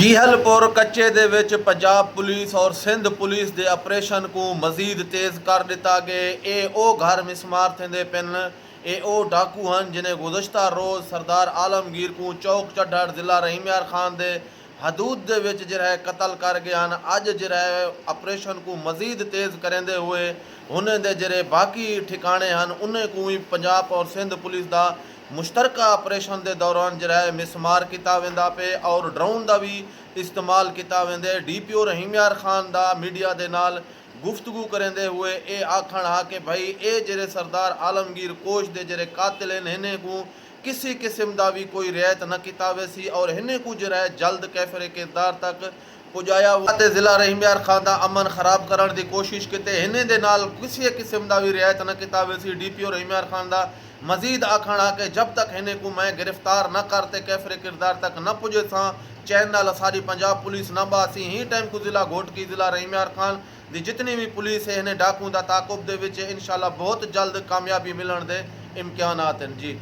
ਗੀਹਲਪੁਰ ਕੱਚੇ ਦੇ ਵਿੱਚ ਪੰਜਾਬ ਪੁਲਿਸ ਔਰ ਸਿੰਧ ਪੁਲਿਸ ਦੇ ਆਪਰੇਸ਼ਨ ਨੂੰ ਮਜ਼ੀਦ ਤੇਜ਼ ਕਰ ਦਿੱਤਾ ਗਿਆ। ਇਹ ਉਹ ਘਰ ਮਿਸਮਾਰ ਥਿੰਦੇ ਪਿੰਨ। ਇਹ ਉਹ ਡਾਕੂ ਹਨ ਜਿन्हें ਗੁਜ਼ਸ਼ਤਾ ਰੋਜ਼ ਸਰਦਾਰ ਆਲਮਗੀਰ ਨੂੰ ਚੌਕ ਚੱਢੜ ਜ਼ਿਲ੍ਹਾ ਰਹੀਮਯਾਰ ਖਾਨ ਦੇ ਹਦੂਦ ਦੇ ਵਿੱਚ ਜਿਹੜਾ ਕਤਲ ਕਰ ਗਏ ਹਨ। ਅੱਜ ਜਿਹੜਾ ਆਪਰੇਸ਼ਨ ਨੂੰ ਮਜ਼ੀਦ ਤੇਜ਼ ਕਰਿੰਦੇ ਹੋਏ ਉਹਨਾਂ ਦੇ ਜਿਹੜੇ ਬਾਕੀ ਠਿਕਾਣੇ ਹਨ ਉਹਨਾਂ ਨੂੰ ਵੀ ਪੰਜਾਬ ਔਰ ਸਿੰਧ ਪੁਲਿਸ ਦਾ मुश्तरका ऑपरेशन के दौरान जो है मिसमार किया वेंदा पे और ड्रोन का भी इस्तेमाल किया वेंदे। DPO रहीमयार खान का मीडिया के नाल गुफ्तगू करेंदे हुए ये आखण हा कि भाई ये जेरे सरदार आलमगीर कोश के जेरे कातिल हैं इन्हें को किसी किस्म का भी कोई रियायत न किया वेसी और इन्हें को जो है जल्द कैफरे किरदार तक पुजाया जिला रहीमयार खान का अमन खराब करने की कोशिश की इन्हें दे नाल किसी किस्म का भी रियायत न किया वेसी। DPO रहीमयार खान का मजीद आखना कि जब तक इन्हें को मैं गिरफ्तार न करते कैफरे किरदार तक न पुजे सा चैन नाल सारी पंजाब पुलिस न बासी ही टाइम को जिला घोटकी जिला रहीमयार खान की जितनी भी पुलिस है इन्हें डाकू का ताकुब दे विच इंशाल्लाह बहुत जल्द कामयाबी मिलने के इम्कानात हैं जी।